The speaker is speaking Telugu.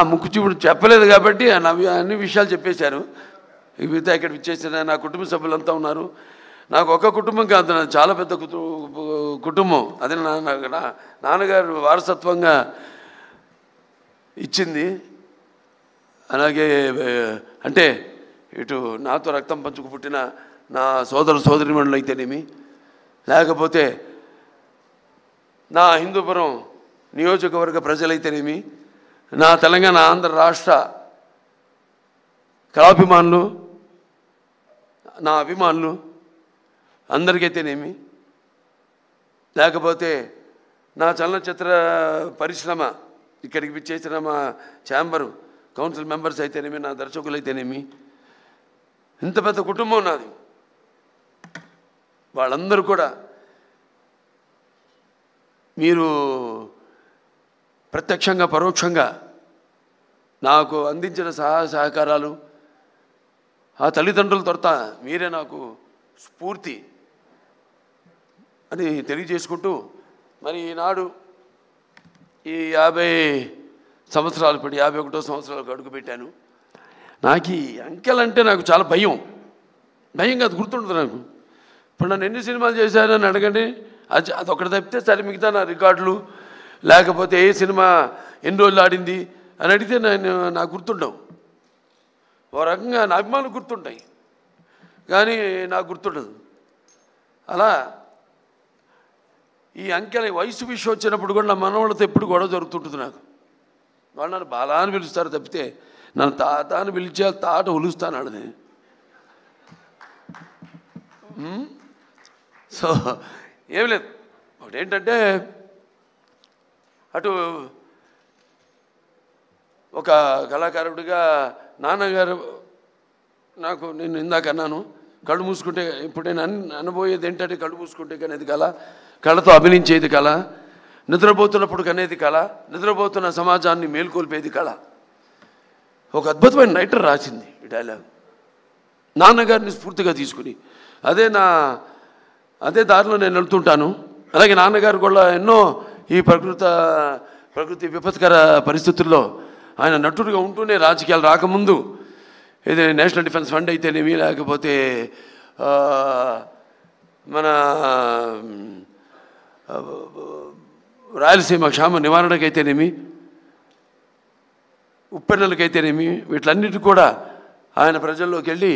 ముక్కు చూపుడు చెప్పలేదు కాబట్టి అన్ని విషయాలు చెప్పేశారు. మిగతా ఇక్కడ ఇచ్చేసిన నా కుటుంబ సభ్యులంతా ఉన్నారు. నాకు ఒక కుటుంబం కాదు, నాకు చాలా పెద్ద కుటుంబం. అదే నాన్నగారు వారసత్వంగా ఇచ్చింది. అలాగే అంటే ఇటు నాతో రక్తం పంచుకు పుట్టిన నా సోదరిమణులు అయితేనేమి, లేకపోతే నా హిందూపురం నియోజకవర్గ ప్రజలైతేనేమి, నా తెలంగాణ ఆంధ్ర రాష్ట్ర కళాభిమానులు, నా అభిమానులు అందరికైతేనేమి, లేకపోతే నా చలనచిత్ర పరిశ్రమ ఇక్కడికి విచ్చేసిన మా ఛాంబరు కౌన్సిల్ మెంబర్స్ అయితేనేమి, నా దర్శకులు అయితేనేమి, ఇంత పెద్ద కుటుంబం నాది. వాళ్ళందరూ కూడా మీరు ప్రత్యక్షంగా పరోక్షంగా నాకు అందించిన సహాయ సహకారాలు, ఆ తల్లిదండ్రుల తొరత మీరే నాకు స్ఫూర్తి అని తెలియజేసుకుంటూ, మరి ఈనాడు ఈ 50 సంవత్సరాలు ఇప్పుడు 51వ సంవత్సరాలకు అడుగుపెట్టాను. నాకు ఈ అంకెలంటే నాకు చాలా భయం కాదు, గుర్తుండదు నాకు. ఇప్పుడు నన్ను ఎన్ని సినిమాలు చేశానని అడగండి, అదొకటి తప్పితే సరే మిగతా నా రికార్డులు, లేకపోతే ఏ సినిమా ఎన్ని రోజులు ఆడింది అని అడిగితే నాకు గుర్తుండవు. ఓ రకంగా నా అభిమానులు గుర్తుంటాయి కానీ నాకు గుర్తుండదు. అలా ఈ అంకెల వయసు విషయం వచ్చినప్పుడు కూడా నా మనవాళ్ళతో ఎప్పుడు గొడవ జరుగుతుంటుంది. నాకు వాళ్ళు నన్ను బాలా అని పిలుస్తారు తప్పితే నన్ను తాత అని పిలిచే తాట ఒలుస్తాను ఆడది. సో ఏం లేదు, ఒకటేంటంటే అటు ఒక కళాకారుడిగా నాన్నగారు నాకు, నేను ఇందాక అన్నాను, కళ్ళు మూసుకుంటే ఇప్పుడు నేను అనబోయేది ఏంటంటే కళ్ళు మూసుకుంటే కనేది కళ, కళతో అభినయించేది కళ, నిద్రపోతున్నప్పుడు కనేది కళ, నిద్రపోతున్న సమాజాన్ని మేల్కొల్పేది కళ. ఒక అద్భుతమైన రైటర్ రాసింది ఈ డైలాగ్, నాన్నగారిని స్ఫూర్తిగా తీసుకుని. అదే దారిలో నేను వెళ్తుంటాను. అలాగే నాన్నగారు కూడా ఎన్నో ఈ ప్రకృతి విపత్కర పరిస్థితుల్లో ఆయన నటుడిగా ఉంటూనే, రాజకీయాలు రాకముందు ఇది నేషనల్ డిఫెన్స్ ఫండ్ అయితేనేమి, లేకపోతే మన రాయలసీమ క్షామ నివారణకైతేనేమి, ఉప్పెన్నెలకైతేనేమి, వీటిలన్నిటి కూడా ఆయన ప్రజల్లోకి వెళ్ళి